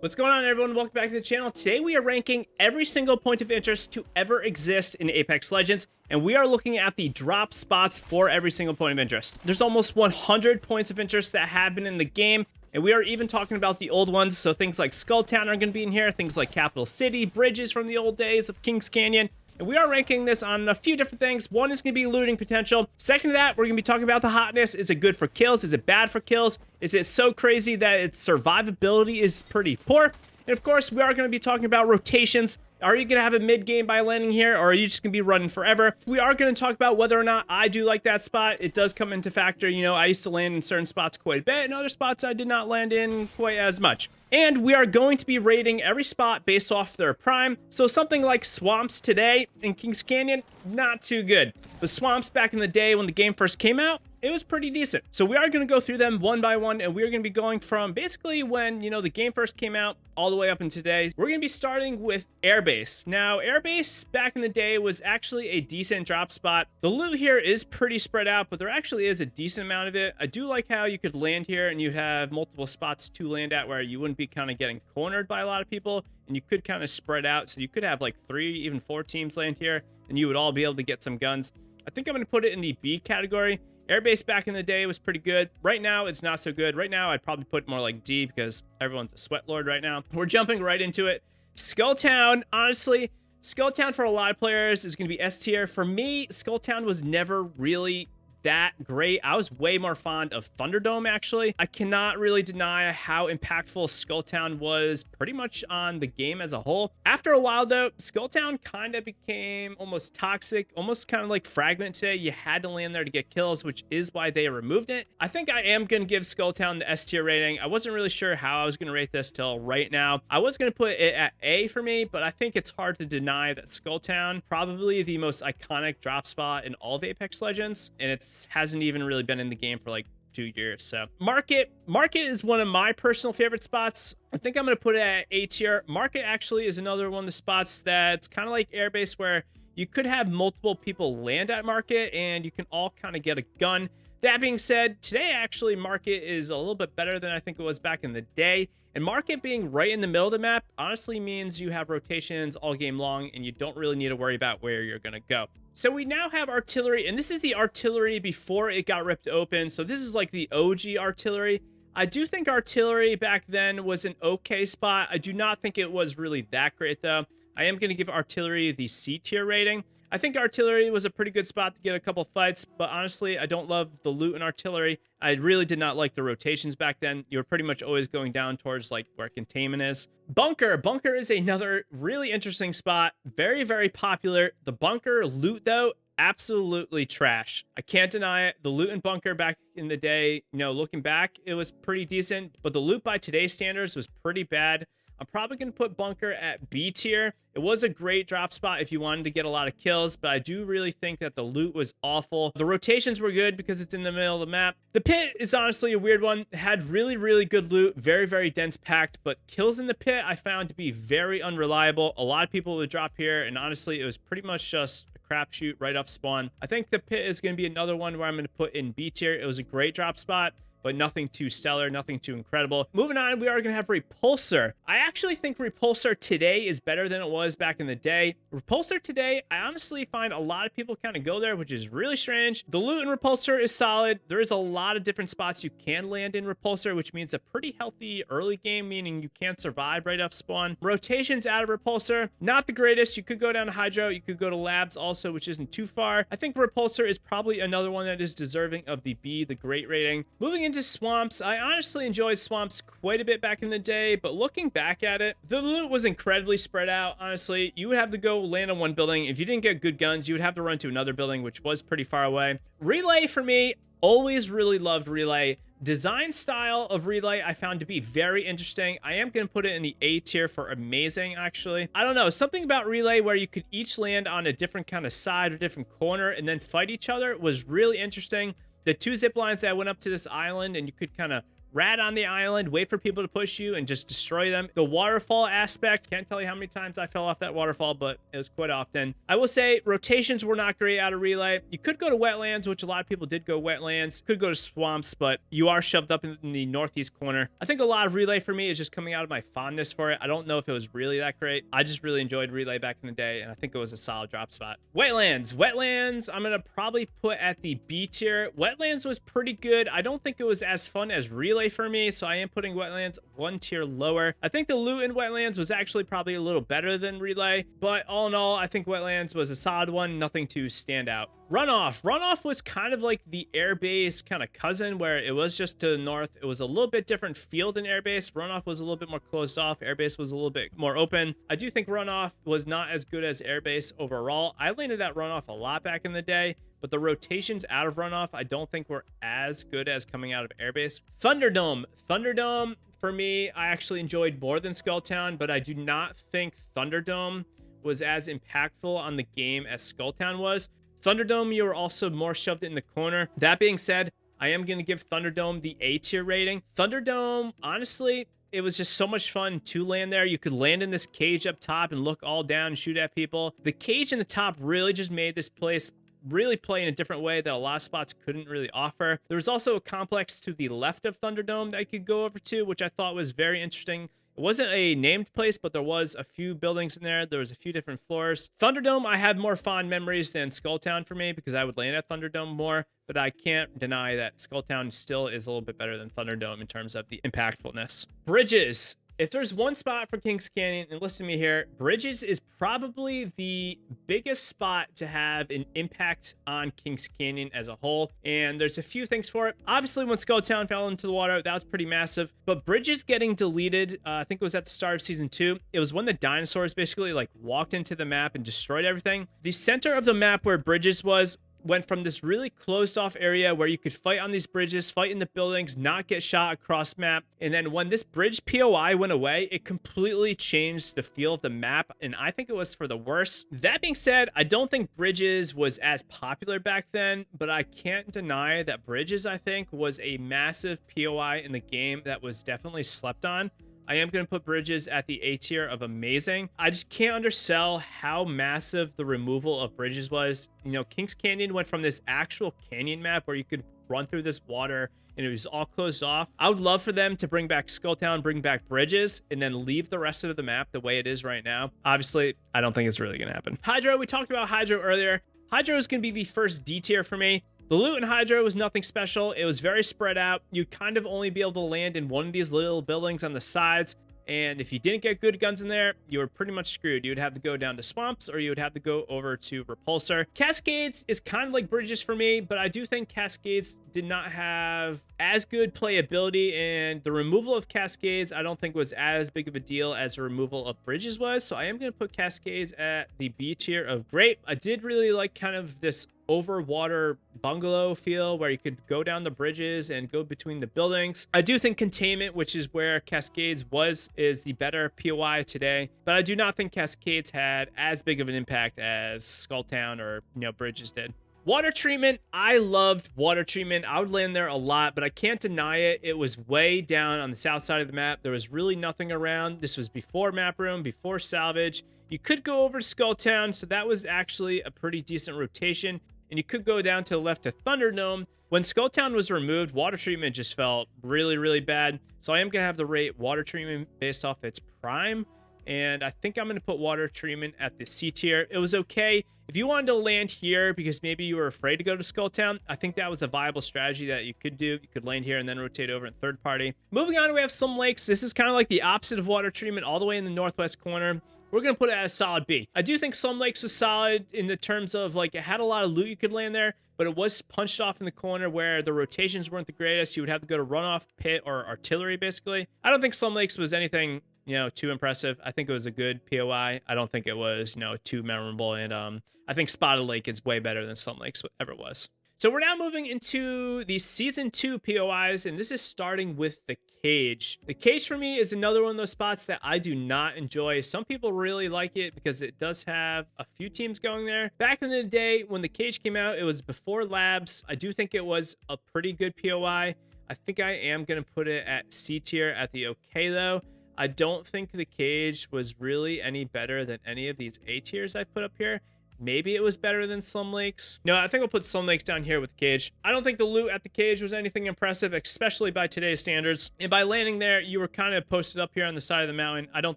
What's going on, everyone? Welcome back to the channel. Today we are ranking every single point of interest to ever exist in Apex Legends, and we are looking at the drop spots for every single point of interest. There's almost 100 points of interest that have been in the game, and we are even talking about the old ones, so things like Skulltown are going to be in here, things like Capital City, bridges from the old days of Kings Canyon. And we are ranking this on a few different things. One is going to be looting potential. Second to that, we're going to be talking about the hotness. Is it good for kills? Is it bad for kills? Is it so crazy that its survivability is pretty poor? And of course, we are going to be talking about rotations. Are you going to have a mid game by landing here, or are you just going to be running forever? We are going to talk about whether or not I do like that spot. It does come into factor. You know, I used to land in certain spots quite a bit, and other spots I did not land in quite as much. And we are going to be rating every spot based off their prime. So something like Swamps today in Kings Canyon, not too good. But Swamps back in the day when the game first came out, it was pretty decent. So we are going to go through them one by one, and we're going to be going from basically when, you know, the game first came out all the way up into today. We're going to be starting with Airbase. Now, Airbase back in the day was actually a decent drop spot. The loot here is pretty spread out, but there actually is a decent amount of it. I do like how you could land here and you have multiple spots to land at where you wouldn't be kind of getting cornered by a lot of people, and you could kind of spread out. So you could have like 3, even 4 teams land here, and you would all be able to get some guns. I think I'm going to put it in the B category. Airbase back in the day was pretty good. Right now, it's not so good. Right now, I'd probably put more like D because everyone's a sweat lord right now. We're jumping right into it. Skulltown, honestly, Skulltown for a lot of players is going to be S tier. For me, Skulltown was never really that great. I was way more fond of Thunderdome, actually. I cannot really deny how impactful Skulltown was pretty much on the game as a whole. After a while, though, Skulltown kind of became almost toxic, almost kind of like Fragment today. You had to land there to get kills, which is why they removed it. I think I am going to give Skulltown the S tier rating. I wasn't really sure how I was going to rate this till right now. I was going to put it at A for me, but I think it's hard to deny that Skulltown, probably the most iconic drop spot in all of Apex Legends, and it hasn't even really been in the game for like 2 years. So Market is one of my personal favorite spots. I think I'm going to put it at A tier. Market actually is another one of the spots that's kind of like Airbase, where you could have multiple people land at Market and you can all kind of get a gun. That being said, today actually Market is a little bit better than I think it was back in the day. And Market being right in the middle of the map honestly means you have rotations all game long and you don't really need to worry about where you're going to go. So we now have artillery, and this is the artillery before it got ripped open. So this is like the OG artillery. I do think artillery back then was an okay spot. I do not think it was really that great, though. I am going to give artillery the C tier rating. I think artillery was a pretty good spot to get a couple fights, but honestly, I don't love the loot in artillery. I really did not like the rotations back then. You were pretty much always going down towards like where containment is. Bunker is another really interesting spot. Very, very popular. The bunker loot, though, absolutely trash. I can't deny it. The loot in bunker back in the day, you know, looking back, it was pretty decent, but the loot by today's standards was pretty bad. I'm probably going to put bunker at B tier. It was a great drop spot if you wanted to get a lot of kills, but I do really think that the loot was awful. The rotations were good because it's in the middle of the map. The pit is honestly a weird one. It had really, really good loot, very, very dense packed, but kills in the pit I found to be very unreliable. A lot of people would drop here, and honestly, it was pretty much just a crapshoot right off spawn. I think the pit is going to be another one where I'm going to put in B tier. It was a great drop spot, but nothing too stellar, nothing too incredible. Moving on, we are going to have Repulsor. I actually think Repulsor today is better than it was back in the day. Repulsor today, I honestly find a lot of people kind of go there, which is really strange. The loot in Repulsor is solid. There is a lot of different spots you can land in Repulsor, which means a pretty healthy early game, meaning you can't survive right off spawn. Rotations out of Repulsor, not the greatest. You could go down to Hydro. You could go to Labs also, which isn't too far. I think Repulsor is probably another one that is deserving of the B, the great rating. Moving into Swamps, I honestly enjoyed Swamps quite a bit back in the day, but looking back at it, the loot was incredibly spread out. Honestly, you would have to go land on one building. If you didn't get good guns, you would have to run to another building, which was pretty far away. Relay for me, always really loved Relay. Design style of Relay I found to be very interesting. I am going to put it in the A tier for amazing, actually. I don't know, something about Relay where you could each land on a different kind of side or different corner and then fight each other was really interesting. The 2 zip lines that went up to this island and you could kind of rat on the island, wait for people to push you and just destroy them. The waterfall aspect, can't tell you how many times I fell off that waterfall, but it was quite often. I will say rotations were not great out of relay. You could go to wetlands, which a lot of people did go wetlands. Could go to swamps, but you are shoved up in the northeast corner. I think a lot of relay for me is just coming out of my fondness for it. I don't know if it was really that great. I just really enjoyed relay back in the day, and I think it was a solid drop spot. Wetlands, I'm gonna probably put at the B tier. Wetlands was pretty good. I don't think it was as fun as relay for me, so I am putting wetlands one tier lower. I think the loot in wetlands was actually probably a little better than relay, but all in all, I think wetlands was a solid one, nothing to stand out. Runoff was kind of like the airbase kind of cousin, where it was just to the north. It was a little bit different feel than airbase. Runoff was a little bit more closed off. Airbase was a little bit more open. I do think runoff was not as good as airbase overall. I landed that runoff a lot back in the day, but the rotations out of runoff I don't think were as good as coming out of airbase. Thunderdome for me, I actually enjoyed more than Skulltown, but I do not think Thunderdome was as impactful on the game as Skulltown was. Thunderdome, you were also more shoved in the corner. That being said, I am going to give Thunderdome the A tier rating. Thunderdome, honestly, it was just so much fun to land there. You could land in this cage up top and look all down and shoot at people. The cage in the top really just made this place really play in a different way that a lot of spots couldn't really offer. There was also a complex to the left of Thunderdome that you could go over to, which I thought was very interesting. It wasn't a named place, but there was a few buildings in there. There was a few different floors. Thunderdome, I have more fond memories than Skulltown for me because I would land at Thunderdome more, but I can't deny that Skulltown still is a little bit better than Thunderdome in terms of the impactfulness. Bridges. If there's one spot for Kings Canyon, and listen to me here, Bridges is probably the biggest spot to have an impact on Kings Canyon as a whole. And there's a few things for it. Obviously, when Skulltown fell into the water, that was pretty massive. But Bridges getting deleted, I think it was at the start of season 2. It was when the dinosaurs basically like walked into the map and destroyed everything. The center of the map where Bridges was went from this really closed off area where you could fight on these bridges, fight in the buildings, not get shot across map. And then when this bridge POI went away, it completely changed the feel of the map. And I think it was for the worse. That being said, I don't think Bridges was as popular back then, but I can't deny that Bridges, I think, was a massive POI in the game that was definitely slept on. I am going to put Bridges at the A tier of amazing. I just can't undersell how massive the removal of Bridges was. You know, Kings Canyon went from this actual canyon map where you could run through this water and it was all closed off. I would love for them to bring back Skulltown, bring back Bridges, and then leave the rest of the map the way it is right now. Obviously, I don't think it's really going to happen. Hydro, we talked about Hydro earlier. Hydro is going to be the first D tier for me. The loot in Hydro was nothing special. It was very spread out. You'd kind of only be able to land in one of these little buildings on the sides. And if you didn't get good guns in there, you were pretty much screwed. You would have to go down to swamps or you would have to go over to Repulsor. Cascades is kind of like Bridges for me, but I do think Cascades did not have as good playability, and the removal of Cascades I don't think was as big of a deal as the removal of Bridges was. So I am going to put Cascades at the B tier of great. I did really like kind of this over water bungalow feel where you could go down the bridges and go between the buildings. I do think Containment, which is where Cascades was, is the better POI today, but I do not think Cascades had as big of an impact as Skulltown or, you know, Bridges did. Water treatment, I loved water treatment. I would land there a lot, but I can't deny it. It was way down on the south side of the map. There was really nothing around. This was before map room, before salvage. You could go over to Skulltown, so that was actually a pretty decent rotation. And you could go down to the left to Thunderdome. When Skulltown was removed, water treatment just felt really, really bad. So I am going to have the rate water treatment based off its prime. And I think I'm going to put water treatment at the C tier. It was okay. If you wanted to land here because maybe you were afraid to go to Skulltown, I think that was a viable strategy that you could do. You could land here and then rotate over in third party. Moving on, we have Slum Lakes. This is kind of like the opposite of water treatment, all the way in the northwest corner. We're going to put it at a solid B. I do think Slum Lakes was solid in the terms of, like, it had a lot of loot you could land there, but it was punched off in the corner where the rotations weren't the greatest. You would have to go to runoff, pit, or artillery, basically. I don't think Slum Lakes was anything, you know, too impressive. I think it was a good POI. I don't think it was, you know, too memorable. And I think Spotted Lake is way better than Slum Lakes ever was. So we're now moving into the season 2 POIs, and this is starting with the cage. The cage for me is another one of those spots that I do not enjoy. Some people really like it because it does have a few teams going there. Back in the day when the cage came out, it was before labs. I do think it was a pretty good POI. I think I am going to put it at C tier at the okay, though. I don't think the cage was really any better than any of these A tiers I put up here. Maybe it was better than Slum Lakes. No, I think I'll put Slum Lakes down here with the cage. I don't think the loot at the cage was anything impressive, especially by today's standards. And by landing there, you were kind of posted up here on the side of the mountain. I don't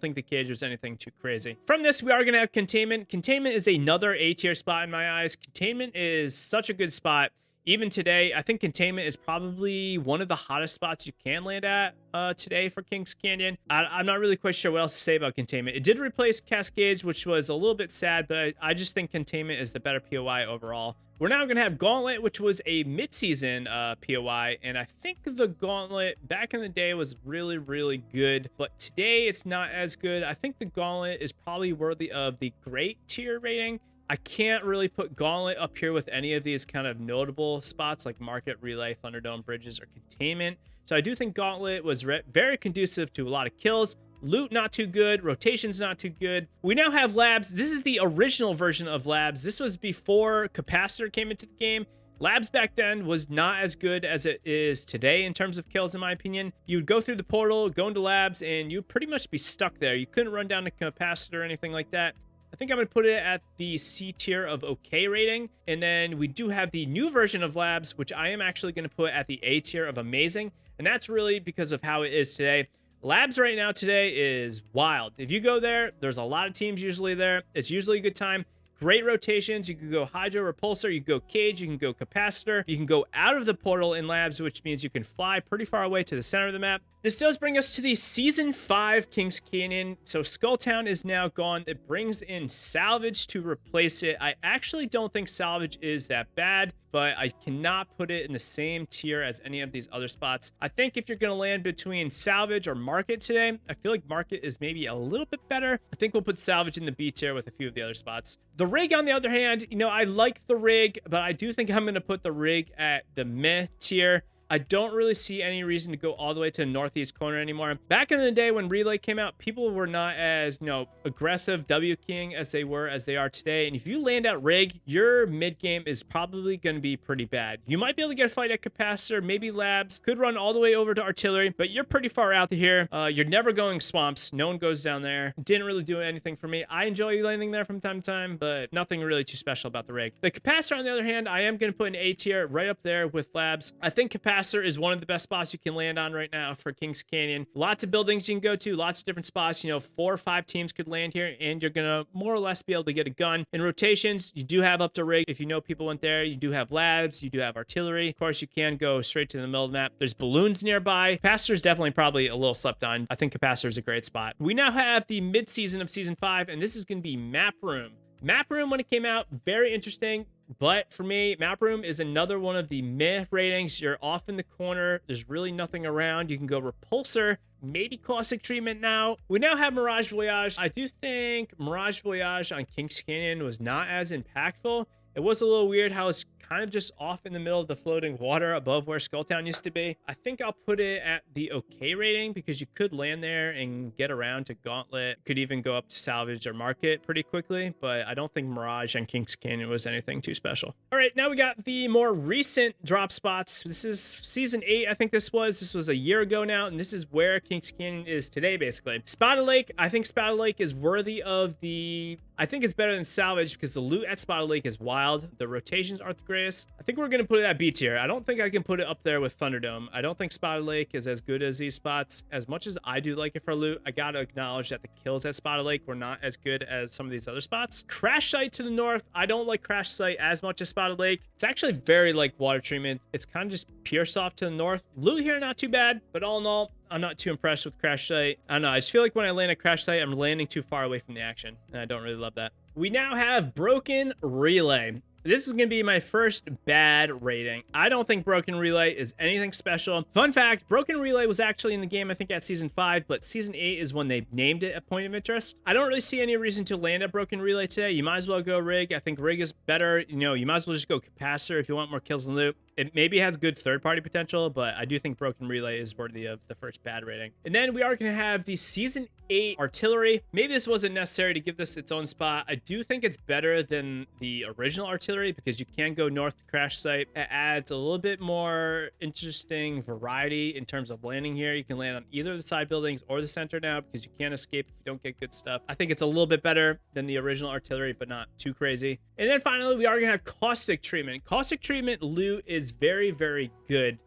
think the cage was anything too crazy. From this, we are going to have Containment. Containment is another A tier spot in my eyes. Containment is such a good spot. Even today, I think Containment is probably one of the hottest spots you can land at today for Kings Canyon. I'm not really quite sure what else to say about Containment. It did replace Cascades, which was a little bit sad, but I just think Containment is the better POI overall. We're now going to have Gauntlet, which was a mid-season POI, and I think the Gauntlet back in the day was really, really good, but today it's not as good. I think the Gauntlet is probably worthy of the great tier rating. I can't really put Gauntlet up here with any of these kind of notable spots like Market, Relay, Thunderdome, Bridges, or Containment. So I do think Gauntlet was very conducive to a lot of kills. Loot not too good, rotations not too good. We now have Labs. This is the original version of Labs. This was before Capacitor came into the game. Labs back then was not as good as it is today in terms of kills, in my opinion. You would go through the portal, go into Labs, and you'd pretty much be stuck there. You couldn't run down to Capacitor or anything like that. I think I'm going to put it at the C tier of okay rating. And then we do have the new version of Labs, which I am actually going to put at the A tier of amazing. And that's really because of how it is today. Labs right now today is wild. If you go there, there's a lot of teams usually there. It's usually a good time. Great rotations. You can go Hydro Repulsor, you can go Cage, you can go Capacitor, you can go out of the portal in Labs, which means you can fly pretty far away to the center of the map. This does bring us to the Season 5 Kings Canyon. So Skulltown is now gone. It brings in Salvage to replace it. I actually don't think Salvage is that bad, but I cannot put it in the same tier as any of these other spots. I think if you're going to land between Salvage or Market today, I feel like Market is maybe a little bit better. I think we'll put Salvage in the B tier with a few of the other spots. The Rig, on the other hand, you know, I like the Rig, but I do think I'm going to put the Rig at the meh tier. I don't really see any reason to go all the way to the northeast corner anymore. Back in the day when Relay came out, people were not as, you know, aggressive W King as they are today. And if you land at Rig, your mid game is probably going to be pretty bad. You might be able to get a fight at Capacitor, maybe Labs, could run all the way over to Artillery, but you're pretty far out here. You're never going Swamps. No one goes down there. Didn't really do anything for me. I enjoy landing there from time to time, but nothing really too special about the Rig. The Capacitor, on the other hand, I am going to put an A tier right up there with Labs. I think Capacitor is one of the best spots you can land on right now for Kings Canyon. Lots of buildings you can go to, lots of different spots. You know, 4 or 5 teams could land here, and you're gonna more or less be able to get a gun. In rotations, you do have up to Rig. If you know people went there, you do have Labs, you do have Artillery. Of course, you can go straight to the middle of the map. There's balloons nearby. Capacitor is definitely probably a little slept on. I think Capacitor is a great spot. We now have the mid-season of Season 5, and this is gonna be Map Room. Map Room, when it came out, very interesting. But for me, Map Room is another one of the meh ratings. You're off in the corner. There's really nothing around. You can go Repulsor, maybe Caustic Treatment now. We now have Mirage Voyage. I do think Mirage Voyage on Kings Canyon was not as impactful. It was a little weird how it's kind of just off in the middle of the floating water above where Skulltown used to be. I think I'll put it at the okay rating because you could land there and get around to Gauntlet. You could even go up to Salvage or Market pretty quickly, but I don't think Mirage on Kings Canyon was anything too special. All right, now we got the more recent drop spots. This is Season 8, I think this was a year ago now, and this is where Kings Canyon is today, basically. Spotted Lake, I think Spotted Lake is worthy of the... I think it's better than Salvage because the loot at Spotted Lake is wild. The rotations aren't the greatest. I think we're going to put it at B tier. I don't think I can put it up there with Thunderdome. I don't think Spotted Lake is as good as these spots. As much as I do like it for loot, I got to acknowledge that the kills at Spotted Lake were not as good as some of these other spots. Crash Site to the north. I don't like Crash Site as much as Spotted Lake. It's actually very like Water Treatment. It's kind of just pure soft to the north. Loot here, not too bad, but all in all, I'm not too impressed with Crash Site. I don't know. I just feel like when I land at Crash Site, I'm landing too far away from the action, and I don't really love that. We now have Broken Relay. This is going to be my first bad rating. I don't think Broken Relay is anything special. Fun fact, Broken Relay was actually in the game, I think, at Season 5, but Season 8 is when they named it a point of interest. I don't really see any reason to land at Broken Relay today. You might as well go Rig. I think Rig is better. You know, you might as well just go Capacitor if you want more kills and loot. It maybe has good third-party potential, but I do think Broken Relay is worthy of the first bad rating. And then we are going to have the Season 8 artillery. Maybe this wasn't necessary to give this its own spot. I do think it's better than the original artillery because you can go north to crash site. It adds a little bit more interesting variety in terms of landing here. You can land on either of the side buildings or the center now because you can't escape if you don't get good stuff. I think it's a little bit better than the original artillery, but not too crazy. And then finally, we are going to have caustic treatment. Caustic treatment loot is very, very good,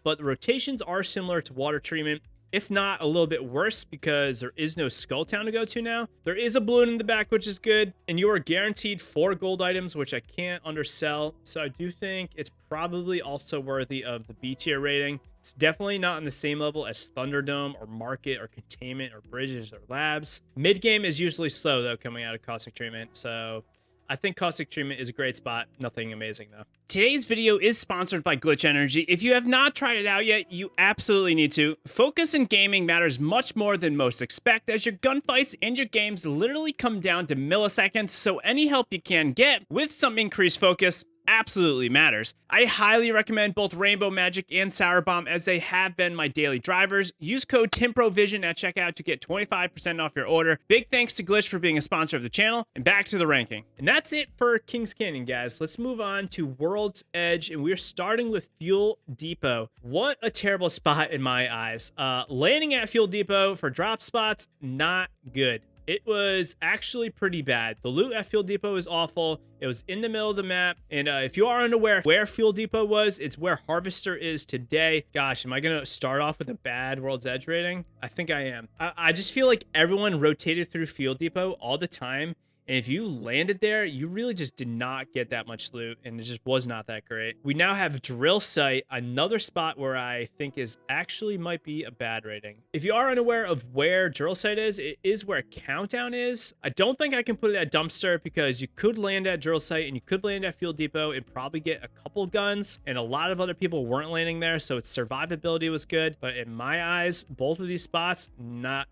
but the rotations are similar to water treatment, if not a little bit worse, because there is no Skull Town to go to now. There is a balloon in the back, which is good, and you are guaranteed 4 gold items, which I can't undersell. So I do think it's probably also worthy of the B tier rating. It's definitely not on the same level as Thunderdome or Market or Containment or Bridges or Labs. Mid game is usually slow though coming out of caustic treatment, so I think caustic treatment is a great spot. Nothing amazing though. Today's video is sponsored by Glitch Energy. If you have not tried it out yet, you absolutely need to. Focus in gaming matters much more than most expect, as your gunfights and your games literally come down to milliseconds, so any help you can get with some increased focus absolutely matters. I highly recommend both Rainbow Magic and Sour Bomb, as they have been my daily drivers. Use code TimProVision at checkout to get 25% off your order. Big thanks to Glitch for being a sponsor of the channel, and back to the ranking. And that's it for Kings Canyon, guys. Let's move on to World's Edge, and we're starting with Fuel Depot. What a terrible spot in my eyes. Landing at Fuel Depot for drop spots, not good. It was actually pretty bad. The loot at Fuel Depot is awful. It was in the middle of the map. And if you are unaware where Fuel Depot was, it's where Harvester is today. Gosh, am I going to start off with a bad World's Edge rating? I think I am. I just feel like everyone rotated through Fuel Depot all the time. And if you landed there, you really just did not get that much loot, and it just was not that great. We now have Drill Site, another spot where I think is actually might be a bad rating. If you are unaware of where Drill Site is, it is where Countdown is. I don't think I can put it at Dumpster because you could land at Drill Site and you could land at Fuel Depot and probably get a couple guns, and a lot of other people weren't landing there, so its survivability was good. But in my eyes, both of these spots, not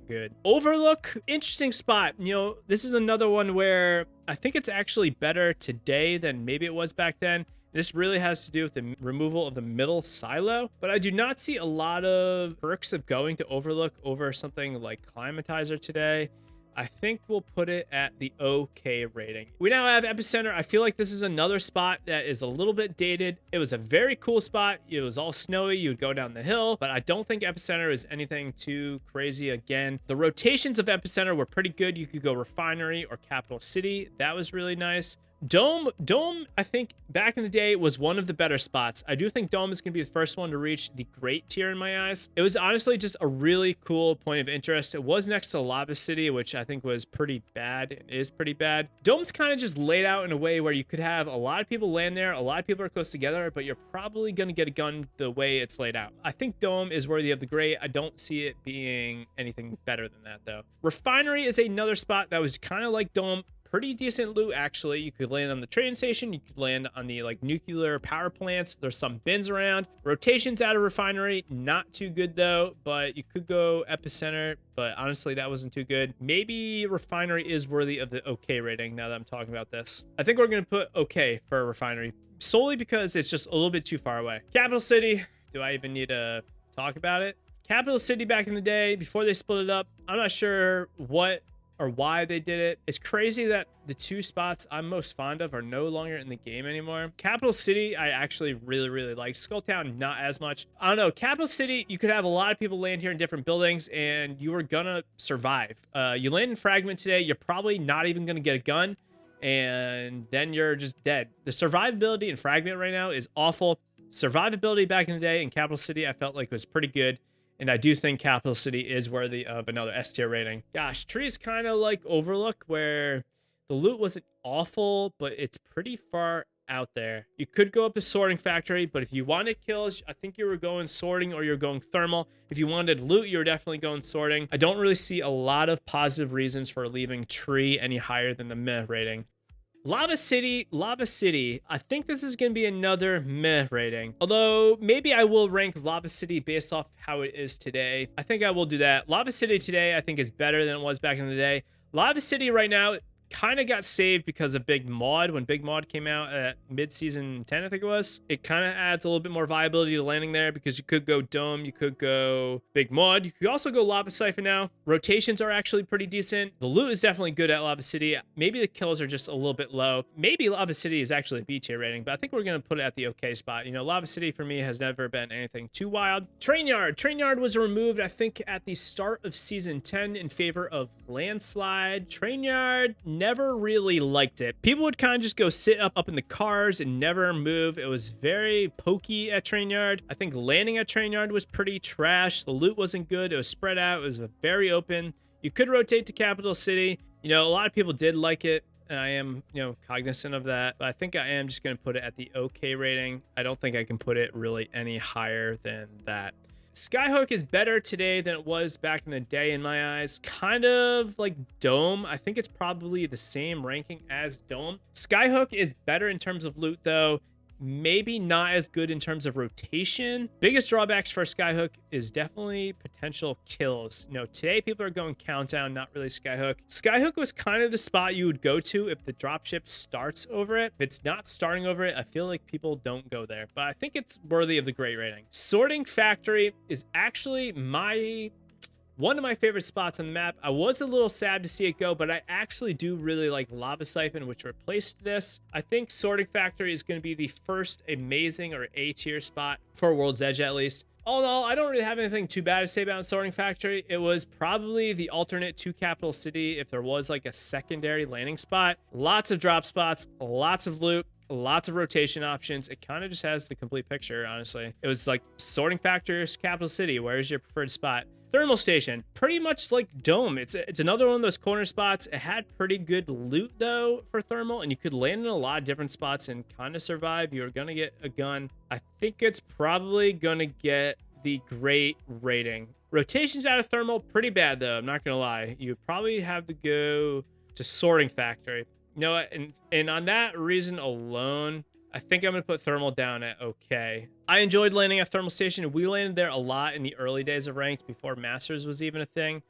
good. Overlook, interesting spot. You know, this is another one where I think it's actually better today than maybe it was back then. This really has to do with the removal of the middle silo, but I do not see a lot of perks of going to Overlook over something like Climatizer today. I think we'll put it at the okay rating. We now have Epicenter. I feel like this is another spot that is a little bit dated. It was a very cool spot. It was all snowy. You would go down the hill, but I don't think Epicenter is anything too crazy again. The rotations of Epicenter were pretty good. You could go Refinery or Capital City. That was really nice. Dome, I think back in the day was one of the better spots. I do think Dome is going to be the first one to reach the great tier in my eyes. It was honestly just a really cool point of interest. It was next to Lava City, which I think was pretty bad. It is pretty bad. Dome's kind of just laid out in a way where you could have a lot of people land there. A lot of people are close together, but you're probably going to get a gun the way it's laid out. I think Dome is worthy of the great. I don't see it being anything better than that, though. Refinery is another spot that was kind of like Dome. Pretty decent loot, actually. You could land on the train station. You could land on the like nuclear power plants. There's some bins around. Rotations out of Refinery, not too good though, but you could go Epicenter, but honestly, that wasn't too good. Maybe Refinery is worthy of the okay rating now that I'm talking about this. I think we're going to put okay for Refinery solely because it's just a little bit too far away. Capital City, do I even need to talk about it? Capital City back in the day, before they split it up, I'm not sure what or why they did it. It's crazy that the two spots I'm most fond of are no longer in the game anymore. Capital City, I actually really like. Skulltown, not as much. I don't know. Capital City, you could have a lot of people land here in different buildings and you were gonna survive. You land in Fragment today, you're probably not even gonna get a gun, and then you're just dead. The survivability in Fragment right now is awful. Survivability back in the day in Capital City, I felt like was pretty good. And I do think Capital City is worthy of another S tier rating. Gosh, Tree is kind of like Overlook, where the loot wasn't awful, but it's pretty far out there. You could go up to Sorting Factory, but if you wanted kills, I think you were going Sorting or you're going Thermal. If you wanted loot, you're definitely going Sorting. I don't really see a lot of positive reasons for leaving Tree any higher than the meh rating. Lava City, I think this is going to be another meh rating. Although, maybe I will rank Lava City based off how it is today. I think I will do that. Lava City today, I think, is better than it was back in the day. Lava City right now, kind of got saved because of Big Mod. When Big Mod came out at mid-season 10, I think it was, it kind of adds a little bit more viability to landing there because you could go Dome, you could go Big Mod, you could also go Lava Siphon now. Rotations are actually pretty decent. The loot is definitely good at Lava City. Maybe the kills are just a little bit low. Maybe Lava City is actually a B tier rating, but I think we're going to put it at the okay spot. You know, Lava City for me has never been anything too wild. Train Yard was removed, I think, at the start of season 10 in favor of Landslide. Train Yard, never really liked it. People would kind of just go sit up in the cars and never move. It was very pokey at Train Yard. I think landing at Train Yard was pretty trash. The loot wasn't good. It was spread out. It was very open. You could rotate to Capital City. You know, a lot of people did like it, and I am, you know, cognizant of that, but I think I am just going to put it at the okay rating. I don't think I can put it really any higher than that. Skyhook is better today than it was back in the day in my eyes. Kind of like Dome. I think it's probably the same ranking as Dome. Skyhook is better in terms of loot though. Maybe not as good in terms of rotation. Biggest drawbacks for Skyhook is definitely potential kills. You know, today people are going Countdown, not really Skyhook. Skyhook was kind of the spot you would go to if the dropship starts over it. If it's not starting over it, I feel like people don't go there, but I think it's worthy of the great rating. Sorting Factory is actually one of my favorite spots on the map. I was a little sad to see it go, but I actually do really like Lava Siphon, which replaced this. I think Sorting Factory is going to be the first amazing or A tier spot for World's Edge, at least. All in all, I don't really have anything too bad to say about Sorting Factory. It was probably the alternate to Capital City if there was like a secondary landing spot. Lots of drop spots, lots of loot, lots of rotation options. It kind of just has the complete picture, honestly. It was like Sorting Factory, Capital City. Where's your preferred spot? Thermal Station, pretty much like Dome. It's another one of those corner spots. It had pretty good loot though for Thermal, and you could land in a lot of different spots and kind of survive. You're gonna get a gun. I think it's probably gonna get the great rating. Rotations out of Thermal, pretty bad though, I'm not gonna lie. You probably have to go to Sorting Factory. You know what, and on that reason alone, I think I'm going to put Thermal down at okay. I enjoyed landing at Thermal Station. We landed there a lot in the early days of Ranked before Masters was even a thing,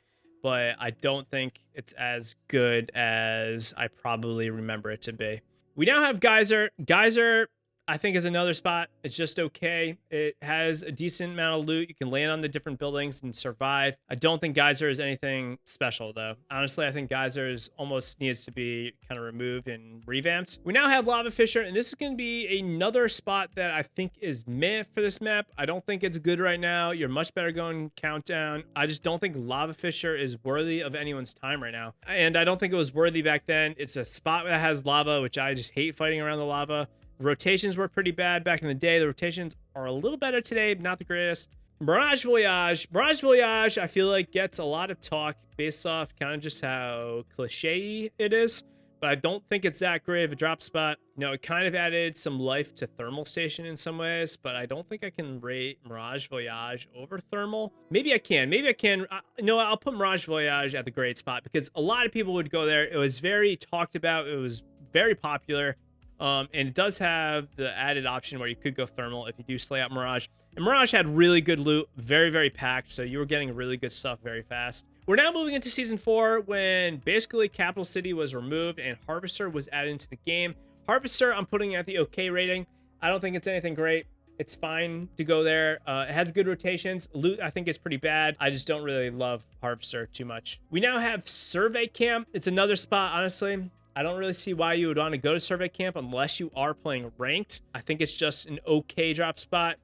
but I don't think it's as good as I probably remember it to be. We now have Geyser. Geyser, I think, is another spot. It's just okay. It has a decent amount of loot. You can land on the different buildings and survive. I don't think Geyser is anything special, though. Honestly, I think Geyser almost needs to be kind of removed and revamped. We now have Lava Fisher, and this is going to be another spot that I think is meh for this map. I don't think it's good right now. You're much better going Countdown. I just don't think Lava Fisher is worthy of anyone's time right now. And I don't think it was worthy back then. It's a spot that has lava, which I just hate fighting around the lava. Rotations were pretty bad back in the day. The rotations are a little better today, not the greatest. Mirage Voyage. Mirage Voyage, I feel like, gets a lot of talk based off kind of just how cliche it is, but I don't think it's that great of a drop spot. You know, it kind of added some life to Thermal Station in some ways, but I don't think I can rate Mirage Voyage over Thermal. Maybe I can. Maybe I can. You know what? I'll put Mirage Voyage at the great spot because a lot of people would go there. It was very talked about. It was very popular. And it does have the added option where you could go Thermal if you do slay out Mirage. And Mirage had really good loot, very, very packed, so you were getting really good stuff very fast. We're now moving into Season 4 when basically Capital City was removed and Harvester was added into the game. Harvester, I'm putting at the okay rating. I don't think it's anything great. It's fine to go there. It has good rotations. Loot, I think, is pretty bad. I just don't really love Harvester too much. We now have Survey Camp. It's another spot, honestly. I don't really see why you would want to go to Survey Camp unless you are playing Ranked. I think it's just an okay drop spot.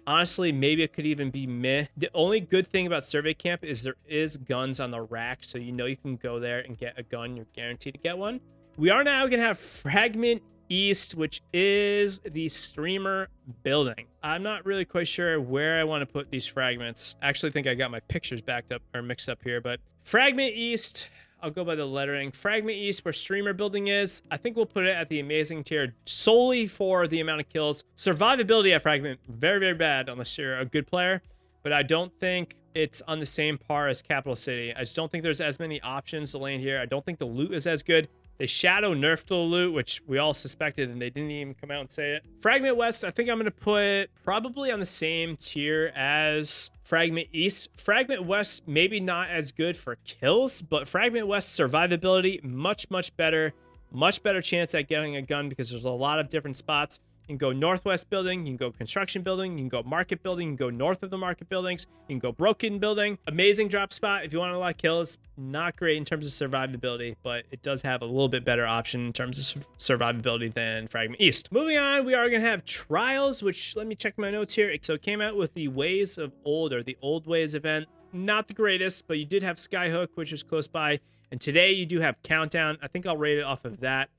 Honestly, maybe it could even be meh. The only good thing about Survey Camp is there is guns on the rack, so you know you can go there and get a gun. You're guaranteed to get one. We are now going to have Fragment East, which is the streamer building. I'm not really quite sure where I want to put these fragments. I actually think I got my pictures backed up or mixed up here, but Fragment East... I'll go by the lettering. Fragment East, where streamer building is. I think we'll put it at the amazing tier solely for the amount of kills. Survivability at Fragment, very, very bad unless you're a good player. But I don't think it's on the same par as Capital City. I just don't think there's as many options to land here. I don't think the loot is as good. They shadow nerfed the loot, which we all suspected, and they didn't even come out and say it. Fragment West, I think I'm going to put probably on the same tier as Fragment East. Fragment West, maybe not as good for kills, but Fragment West survivability, much, much better. Much better chance at getting a gun because there's a lot of different spots. You can go northwest building, you can go construction building, you can go market building, you can go north of the market buildings, you can go broken building. Amazing drop spot if you want a lot of kills. Not great in terms of survivability, but it does have a little bit better option in terms of survivability than Fragment East. Moving on, we are going to have Trials, which let me check my notes here. So it came out with the Ways of Old, or the Old Ways event. Not the greatest, but you did have Skyhook, which is close by. And today you do have Countdown. I think I'll rate it off of that.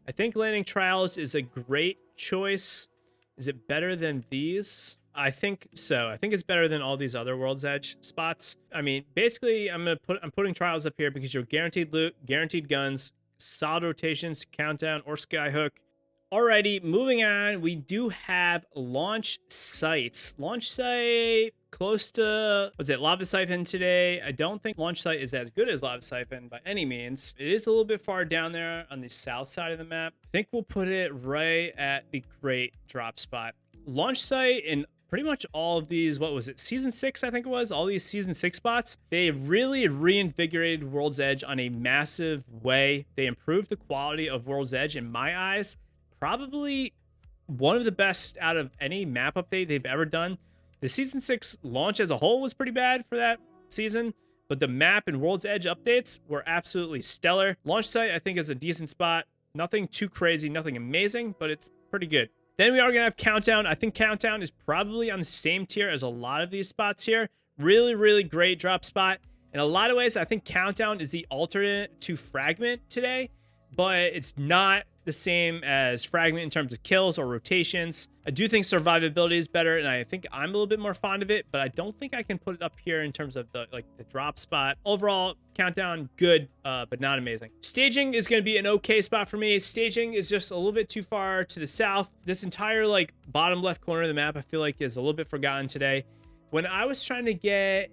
I think landing Trials is a great choice. Is it better than these? I think so. I think it's better than all these other World's Edge spots. I mean, basically, I'm putting Trials up here because you're guaranteed loot, guaranteed guns, solid rotations, Countdown, or Skyhook. Alrighty, moving on, we do have Launch Site. Launch Site, close to, was it Lava Siphon today? I don't think Launch Site is as good as Lava Siphon by any means. It is a little bit far down there on the south side of the map. I think we'll put it right at the great drop spot. Launch Site and pretty much all of these, what was it, Season 6, I think it was, all these Season 6 spots, they really reinvigorated World's Edge on a massive way. They improved the quality of World's Edge in my eyes. Probably one of the best out of any map update they've ever done. The Season 6 launch as a whole was pretty bad for that season, but the map and World's Edge updates were absolutely stellar. Launch Site, I think, is a decent spot. Nothing too crazy, nothing amazing, but it's pretty good. Then we are going to have Countdown. I think Countdown is probably on the same tier as a lot of these spots here. Really, really great drop spot. In a lot of ways, I think Countdown is the alternate to Fragment today, but it's not the same as Fragment in terms of kills or rotations. I do think survivability is better, and I think I'm a little bit more fond of it, but I don't think I can put it up here in terms of the drop spot. Overall, Countdown, good, but not amazing. Staging is going to be an okay spot for me. Staging is just a little bit too far to the south. This entire bottom left corner of the map, I feel like, is a little bit forgotten today. When I was trying to get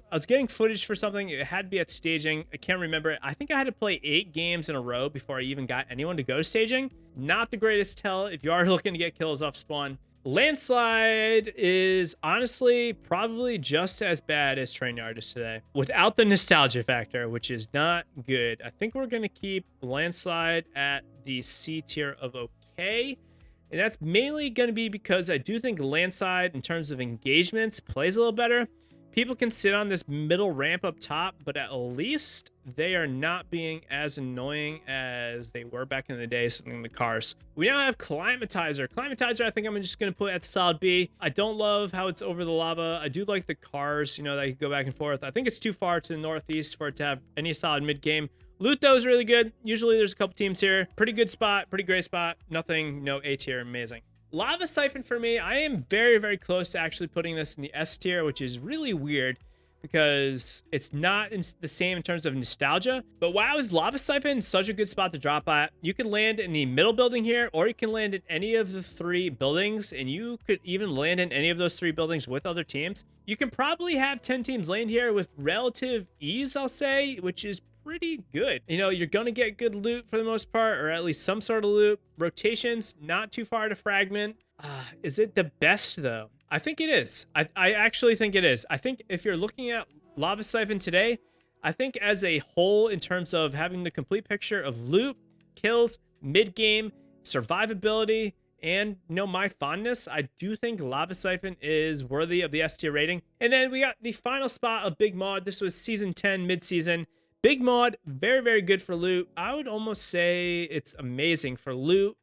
I was getting footage for something, it had to be at staging. I can't remember it. I think I had to play 8 games in a row before I even got anyone to go to staging. Not the greatest tell if you are looking to get kills off spawn. Landslide is honestly probably just as bad as Train Yard is today, without the nostalgia factor, which is not good. I think we're going to keep Landslide at the C tier of okay. And that's mainly going to be because I do think Landslide, in terms of engagements, plays a little better. People can sit on this middle ramp up top, but at least they are not being as annoying as they were back in the day sitting in the cars. We now have Climatizer. Climatizer, I think I'm just going to put at solid B. I don't love how it's over the lava. I do like the cars, you know, that you go back and forth. I think it's too far to the northeast for it to have any solid mid-game. Loot, though, is really good. Usually there's a couple teams here. Pretty good spot, pretty great spot. Nothing, no A tier, amazing. Lava Siphon for me, I am very, very close to actually putting this in the S tier, which is really weird because it's not the same in terms of nostalgia. But wow, is Lava Siphon such a good spot to drop at? You can land in the middle building here, or you can land in any of the 3 buildings, and you could even land in any of those 3 buildings with other teams. You can probably have 10 teams land here with relative ease, I'll say, which is pretty good. You know, you're gonna get good loot for the most part, or at least some sort of loot. Rotations, not too far to Fragment. Is it the best though? I think it is. I actually think it is. I think if you're looking at Lava Siphon today, I think as a whole, in terms of having the complete picture of loot, kills, mid-game, survivability, and, you know, my fondness, I do think Lava Siphon is worthy of the S tier rating. And then we got the final spot of Big Mod. This was Season 10, mid-season. Big Mod, very, very good for loot. I would almost say it's amazing for loot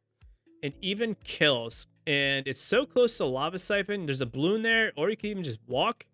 and even kills. And it's so close to Lava Siphon. There's a balloon there, or you can even just walk,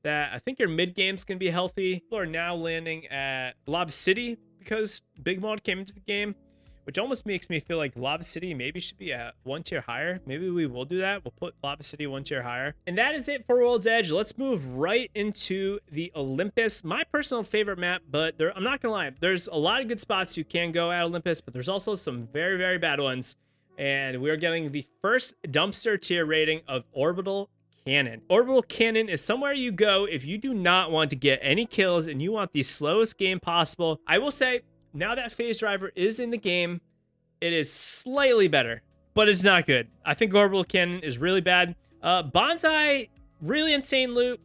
that I think your mid-game's going to be healthy. People are now landing at Lava City because Big Mod came into the game, which almost makes me feel like Lava City maybe should be at 1 tier higher. Maybe we will do that. We'll put Lava City 1 tier higher. And that is it for World's Edge. Let's move right into the Olympus. My personal favorite map, but I'm not going to lie. There's a lot of good spots you can go at Olympus, but there's also some very, very bad ones. And we're getting the first dumpster tier rating of Orbital Cannon. Orbital Cannon is somewhere you go if you do not want to get any kills and you want the slowest game possible. I will say, Now that Phase Driver is in the game, it is slightly better, but it's not good. I think Orbital Cannon is really bad. Bonsai, really insane loot.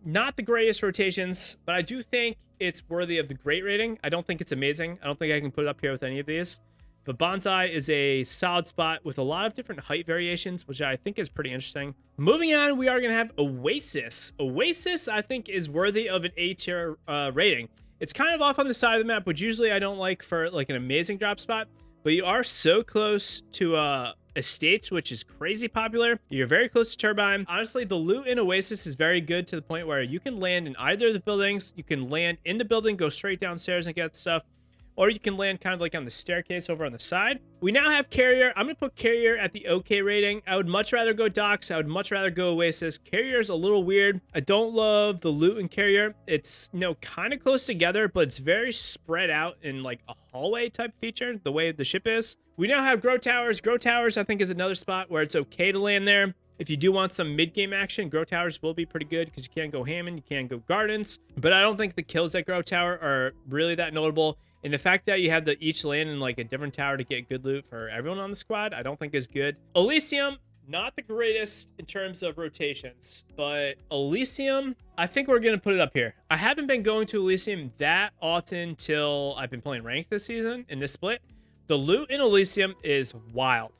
Not the greatest rotations, but I do think it's worthy of the great rating. I don't think it's amazing. I don't think I can put it up here with any of these. But Bonsai is a solid spot with a lot of different height variations, which I think is pretty interesting. Moving on, we are going to have Oasis. Oasis, I think, is worthy of an A tier rating. It's kind of off on the side of the map, which usually I don't like for like an amazing drop spot. But you are so close to Estates, which is crazy popular. You're very close to Turbine. Honestly, the loot in Oasis is very good to the point where you can land in either of the buildings. You can land in the building, go straight downstairs and get stuff. Or you can land kind of like on the staircase over on the side. We now have Carrier. I'm going to put Carrier at the OK rating. I would much rather go Docks. I would much rather go Oasis. Carrier is a little weird. I don't love the loot in Carrier. It's, you know, kind of close together, but it's very spread out in like a hallway type feature, the way the ship is. We now have Grow Towers. Grow Towers, I think, is another spot where it's okay to land there. If you do want some mid-game action, Grow Towers will be pretty good because you can't go Hammond, you can't go Gardens. But I don't think the kills at Grow Tower are really that notable. And the fact that you have to each land in like a different tower to get good loot for everyone on the squad, I don't think is good. Elysium, not the greatest in terms of rotations, but Elysium, I think we're going to put it up here. I haven't been going to Elysium that often till I've been playing ranked this season in this split. The loot in Elysium is wild.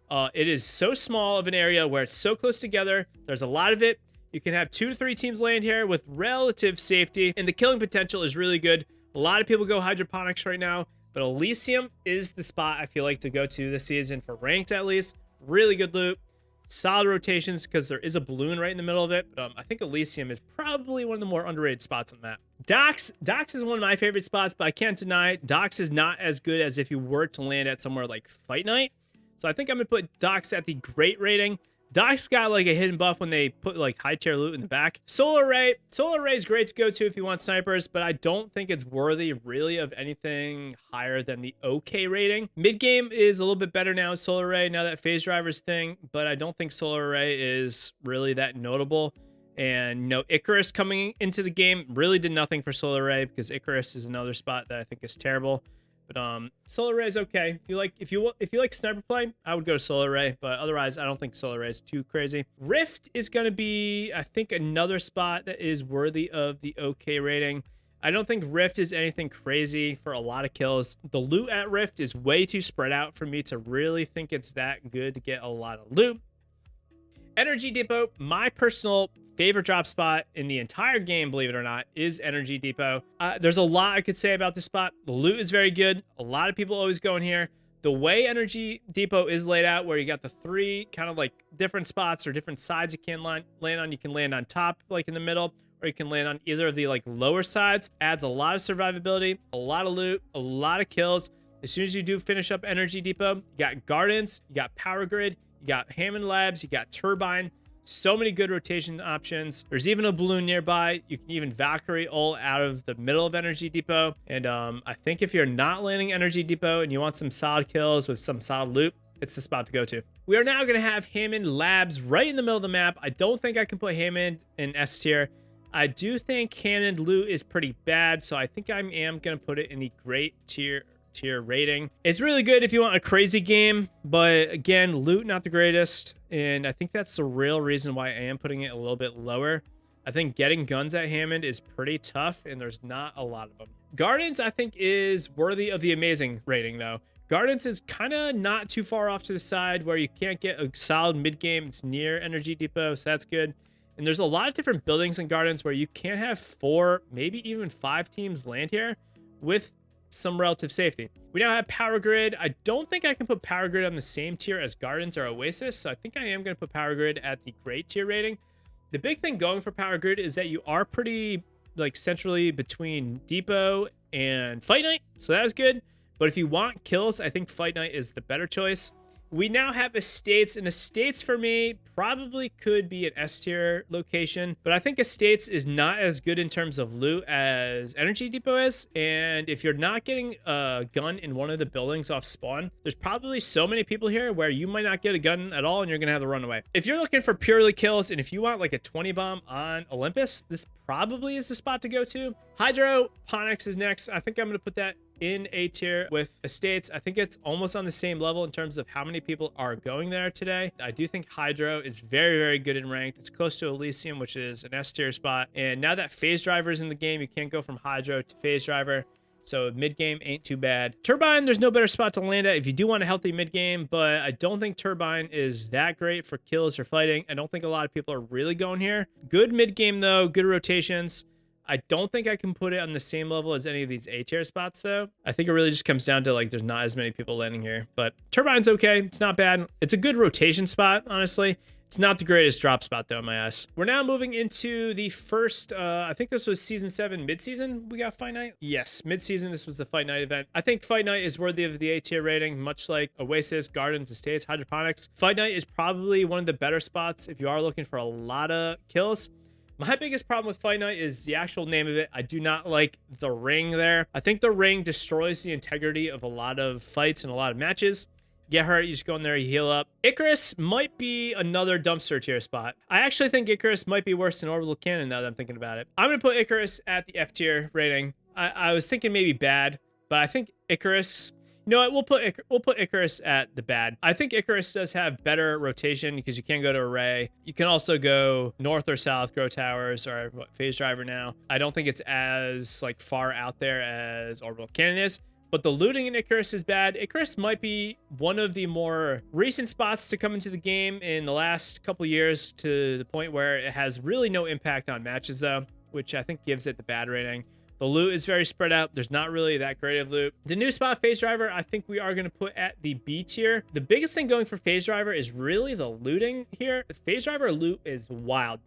It is so small of an area where it's so close together. There's a lot of it. You can have 2 to 3 teams land here with relative safety, and the killing potential is really good. A lot of people go hydroponics right now, but Elysium is the spot I feel like to go to this season for ranked at least. Really good loot, solid rotations because there is a balloon right in the middle of it. But I think Elysium is probably one of the more underrated spots on the map. Docks is one of my favorite spots, but I can't deny it. Docks is not as good as if you were to land at somewhere like Fight Night. So I think I'm going to put Docks at the great rating. Docks got like a hidden buff when they put like high tier loot in the back. Solar Ray is great to go to if you want snipers, but I don't think it's worthy really of anything higher than the OK rating. Mid game is a little bit better now with Solar Ray, now that Phase Driver's thing, but I don't think Solar Ray is really that notable. And you know, Icarus coming into the game really did nothing for Solar Ray because Icarus is another spot that I think is terrible. But Solar Ray is okay. If you like sniper play, I would go to Solar Ray, but otherwise I don't think Solar Ray is too crazy. Rift is going to be, I think, another spot that is worthy of the OK rating. I don't think Rift is anything crazy for a lot of kills. The loot at Rift is way too spread out for me to really think it's that good to get a lot of loot. Energy Depot, my personal favorite drop spot in the entire game, believe it or not, is Energy Depot. There's a lot I could say about this spot. The loot is very good. A lot of people always go in here. The way Energy Depot is laid out, where you got the 3 kind of like different spots or different sides you can land on. You can land on top, like in the middle, or you can land on either of the like lower sides. Adds a lot of survivability, a lot of loot, a lot of kills. As soon as you do finish up Energy Depot, you got Gardens, you got Power Grid, you got Hammond Labs, you got Turbine. So many good rotation options. There's even a balloon nearby. You can even Valkyrie all out of the middle of Energy Depot. And I think if you're not landing Energy Depot and you want some solid kills with some solid loot, it's the spot to go to. We are now going to have Hammond Labs right in the middle of the map. I don't think I can put Hammond in S tier. I do think Hammond loot is pretty bad, so I think I am going to put it in the great tier rating. It's really good if you want a crazy game, but again, loot not the greatest, and I think that's the real reason why I am putting it a little bit lower. I think getting guns at Hammond is pretty tough, and there's not a lot of them. Gardens, I think, is worthy of the amazing rating, though. Gardens is kind of not too far off to the side where you can't get a solid mid-game. It's near Energy Depot, so that's good. And there's a lot of different buildings in Gardens where you can have 4, maybe even 5 teams land here with some relative safety. We now have Power Grid. I don't think I can put Power Grid on the same tier as Gardens or Oasis, so I think I am going to put Power Grid at the great tier rating. The big thing going for Power Grid is that you are pretty like centrally between Depot and Fight Night, so that is good. But if you want kills, I think Fight Night is the better choice. We now have Estates, and Estates for me probably could be an S tier location, but I think Estates is not as good in terms of loot as Energy Depot is. And if you're not getting a gun in one of the buildings off spawn, there's probably so many people here where you might not get a gun at all and you're gonna have to run away. If you're looking for purely kills and if you want like a 20 bomb on Olympus, this probably is the spot to go to. Hydroponics is next. I think I'm going to put that in A tier with estates. I think it's almost on the same level in terms of how many people are going there today. I do think hydro is very, very good in ranked. It's close to Elysium, which is an S tier spot. And now that phase driver is in the game, you can't go from hydro to phase driver. So mid-game ain't too bad. Turbine, there's no better spot to land at if you do want a healthy mid-game, but I don't think Turbine is that great for kills or fighting. I don't think a lot of people are really going here. Good mid-game, though. Good rotations. I don't think I can put it on the same level as any of these A-tier spots, though. I think it really just comes down to, like, there's not as many people landing here. But Turbine's okay. It's not bad. It's a good rotation spot, honestly. It's not the greatest drop spot, though, in my eyes. We're now moving into the first, I think this was Season 7 mid-season we got Fight Night? Yes, mid-season, this was the Fight Night event. I think Fight Night is worthy of the A-tier rating, much like Oasis, Gardens, Estates, Hydroponics. Fight Night is probably one of the better spots if you are looking for a lot of kills. My biggest problem with Fight Night is the actual name of it. I do not like the ring there. I think the ring destroys the integrity of a lot of fights and a lot of matches. Get hurt, you just go in there, you heal up. Icarus might be another dumpster tier spot. I actually think Icarus might be worse than Orbital Cannon now that I'm thinking about it. I'm going to put Icarus at the F tier rating. I was thinking maybe bad, but I think Icarus... You know what? We'll put Icarus at the bad. I think Icarus does have better rotation because you can go to array. You can also go north or south, grow towers, or what, phase driver now. I don't think it's as like far out there as Orbital Cannon is. But the looting in Icarus is bad. Icarus might be one of the more recent spots to come into the game in the last couple years, to the point where it has really no impact on matches, though, which I think gives it the bad rating. The loot is very spread out. There's not really that great of loot. The new spot, Phase Driver, I think we are going to put at the B tier. The biggest thing going for Phase Driver is really the looting here. Phase Driver loot is wild.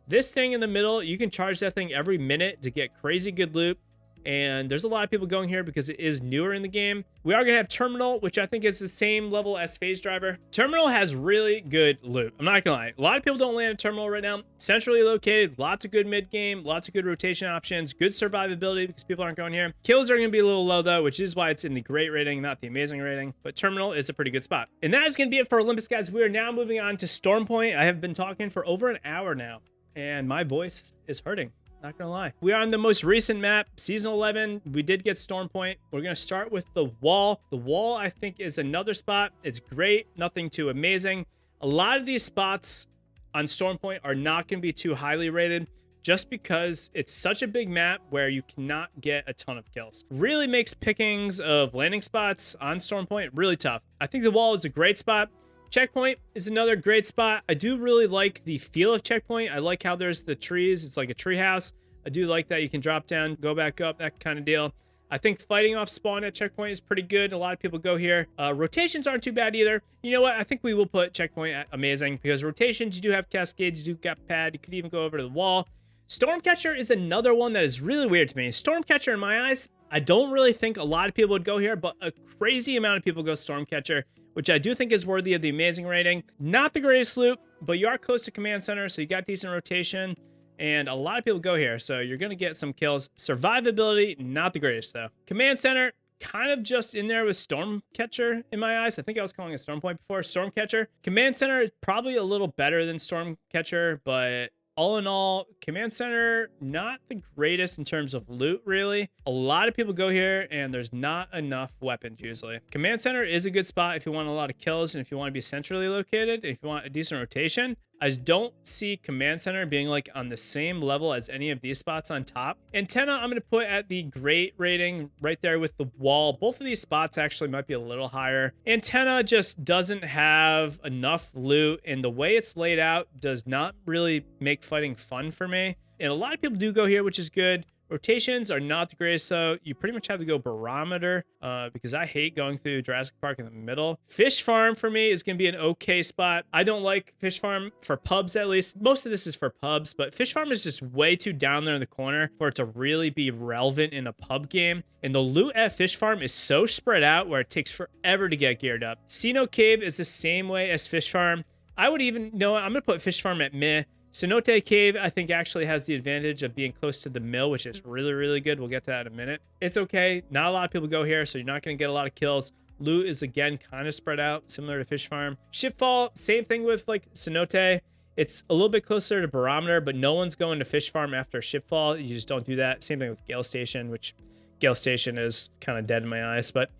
This thing in the middle, you can charge that thing every minute to get crazy good loot. And there's a lot of people going here because it is newer in the game. We are going to have Terminal, which I think is the same level as Phase Driver. Terminal has really good loot. I'm not going to lie. A lot of people don't land at Terminal right now. Centrally located, lots of good mid-game, lots of good rotation options, good survivability because people aren't going here. Kills are going to be a little low, though, which is why it's in the great rating, not the amazing rating. But Terminal is a pretty good spot. And that is going to be it for Olympus, guys. We are now moving on to Storm Point. I have been talking for over an hour now, and my voice is hurting. Not gonna lie. We are on the most recent map, Season 11. We did get Storm Point. We're gonna start with the wall. The wall, I think, is another spot. It's great, nothing too amazing. A lot of these spots on Storm Point are not gonna be too highly rated just because it's such a big map where you cannot get a ton of kills. Really makes pickings of landing spots on Storm Point really tough. I think the wall is a great spot. Checkpoint is another great spot. I do really like the feel of Checkpoint. I like how there's the trees. It's like a tree house. I do like that you can drop down, go back up, that kind of deal. I think fighting off spawn at Checkpoint is pretty good. A lot of people go here. Rotations aren't too bad either. You know what? I think we will put Checkpoint at amazing because rotations, you do have cascades, you do got pad. You could even go over to the wall. Stormcatcher is another one that is really weird to me. Stormcatcher, in my eyes, I don't really think a lot of people would go here, but a crazy amount of people go Stormcatcher, which I do think is worthy of the amazing rating. Not the greatest loot, but you are close to command center, so you got decent rotation, and a lot of people go here, so you're going to get some kills. Survivability, not the greatest, though. Command center, kind of just in there with Stormcatcher in my eyes. I think I was calling it Storm Point before. Stormcatcher. Command center is probably a little better than Stormcatcher, but all in all, Command Center, not the greatest in terms of loot, really. A lot of people go here, and there's not enough weapons, usually. Command Center is a good spot if you want a lot of kills, and if you want to be centrally located, if you want a decent rotation. I just don't see Command Center being, like, on the same level as any of these spots on top. Antenna, I'm going to put at the great rating right there with the wall. Both of these spots actually might be a little higher. Antenna just doesn't have enough loot, and the way it's laid out does not really make fighting fun for me. And a lot of people do go here, which is good. Rotations are not the greatest, so you pretty much have to go barometer because I hate going through Jurassic Park in the middle. Fish Farm for me is going to be an okay spot. I don't like Fish Farm for pubs, at least. Most of this is for pubs, but Fish Farm is just way too down there in the corner for it to really be relevant in a pub game. And the loot at Fish Farm is so spread out where it takes forever to get geared up. Sino Cave is the same way as Fish Farm. I would even, no, I'm going to put Fish Farm at meh. Cenote Cave, I think, actually has the advantage of being close to the mill, which is really, really good. We'll get to that in a minute. It's okay. Not a lot of people go here, so you're not going to get a lot of kills. Loot is, again, kind of spread out, similar to Fish Farm. Shipfall, same thing with, like, Cenote. It's a little bit closer to barometer, but no one's going to fish farm after shipfall. You just don't do that. Same thing with Gale Station, which Gale Station is kind of dead in my eyes, but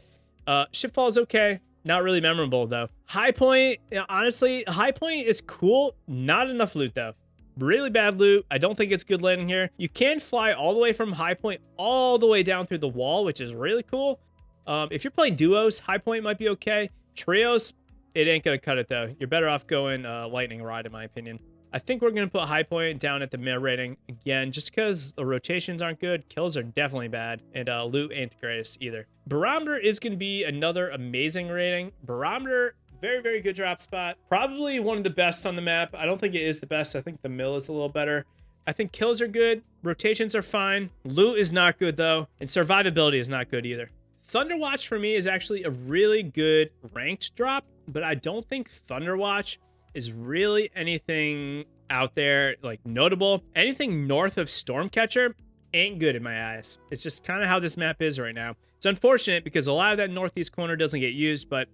shipfall is okay. Not really memorable though. High Point, honestly, High Point is cool. Not enough loot though. Really bad loot. I don't think it's good landing here. You can fly all the way from High Point all the way down through the wall, which is really cool. If you're playing duos, High Point might be okay. Trios, it ain't gonna cut it though. You're better off going Lightning Rod in my opinion. I think we're gonna put High Point down at the mid rating again, just because the rotations aren't good, kills are definitely bad, and loot ain't the greatest either. Barometer is gonna be another amazing rating. Barometer, very, very good drop spot. Probably one of the best on the map. I don't think it is the best. I think the mill is a little better. I think kills are good. Rotations are fine. Loot is not good though. And survivability is not good either. Thunderwatch for me is actually a really good ranked drop, but I don't think Thunderwatch is really anything out there like notable. Anything north of Stormcatcher ain't good in my eyes. It's just kind of how this map is right now. It's unfortunate because a lot of that northeast corner doesn't get used, but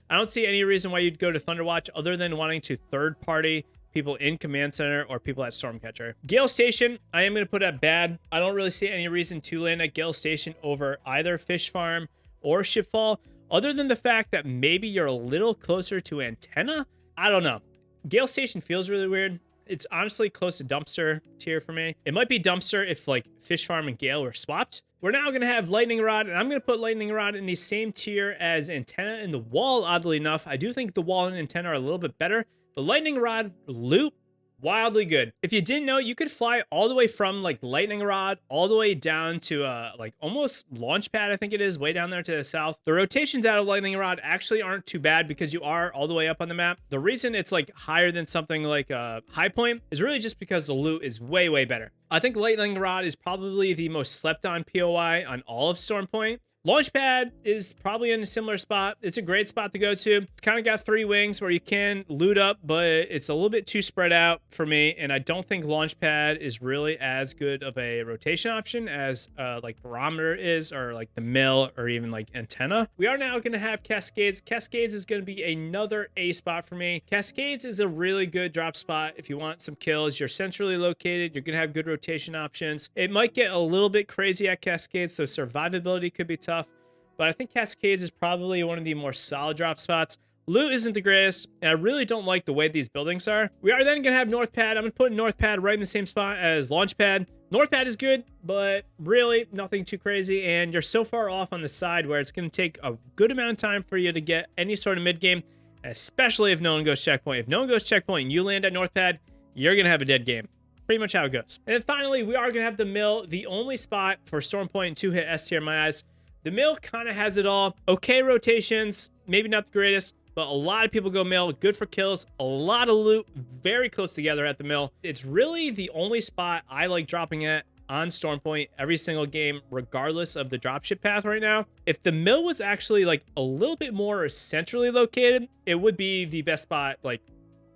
I don't see any reason why you'd go to Thunderwatch other than wanting to third-party people in Command Center or people at Stormcatcher. Gale Station, I am going to put at bad. I don't really see any reason to land at Gale Station over either Fish Farm or Shipfall, other than the fact that maybe you're a little closer to Antenna. I don't know. Gale Station feels really weird. It's honestly close to Dumpster tier for me. It might be Dumpster if like Fish Farm and Gale were swapped. We're now going to have Lightning Rod, and I'm going to put Lightning Rod in the same tier as Antenna and the Wall, oddly enough. I do think the Wall and Antenna are a little bit better. The Lightning Rod loop, wildly good. If you didn't know, you could fly all the way from like Lightning Rod all the way down to like almost Launchpad, I think it is, way down there to the south. The rotations out of Lightning Rod actually aren't too bad because you are all the way up on the map. The reason it's like higher than something like High Point is really just because the loot is way, way better. I think Lightning Rod is probably the most slept on POI on all of Storm Point. Launchpad is probably in a similar spot. It's a great spot to go to. It's kind of got 3 wings where you can loot up, but it's a little bit too spread out for me. And I don't think Launchpad is really as good of a rotation option as like Barometer is, or like the Mill, or even like Antenna. We are now going to have Cascades. Cascades is going to be another A spot for me. Cascades is a really good drop spot if you want some kills. You're centrally located. You're going to have good rotation options. It might get a little bit crazy at Cascades, so survivability could be tough. But I think Cascades is probably one of the more solid drop spots. Loot isn't the greatest, and I really don't like the way these buildings are. We are then going to have Northpad. I'm going to put Northpad right in the same spot as Launchpad. Northpad is good, but really nothing too crazy, and you're so far off on the side where it's going to take a good amount of time for you to get any sort of mid-game, especially if no one goes checkpoint. If no one goes checkpoint and you land at Northpad, you're going to have a dead game. Pretty much how it goes. And then finally, we are going to have the Mill, the only spot for Storm Point 2 hit S tier in my eyes. The Mill kind of has it all. Okay rotations, maybe not the greatest, but a lot of people go Mill. Good for kills. A lot of loot, very close together at the Mill. It's really the only spot I like dropping at on Storm Point every single game, regardless of the dropship path right now. If the Mill was actually like a little bit more centrally located, it would be the best spot, like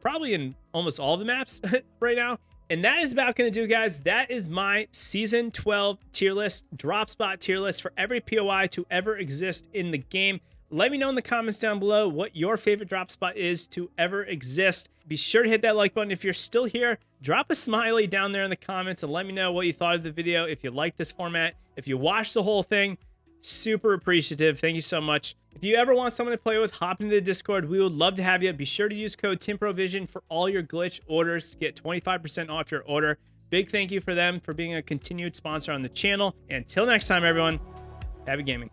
probably in almost all of the maps right now. And that is about going to do, guys. That is my Season 12 tier list, drop spot tier list for every POI to ever exist in the game. Let me know in the comments down below what your favorite drop spot is to ever exist. Be sure to hit that like button. If you're still here, drop a smiley down there in the comments and let me know what you thought of the video. If you like this format, if you watched the whole thing, super appreciative. Thank you so much. If you ever want someone to play with, hop into the Discord. We would love to have you. Be sure to use code TimProVision for all your glitch orders to get 25% off your order. Big thank you for them for being a continued sponsor on the channel. And until next time, everyone, happy gaming.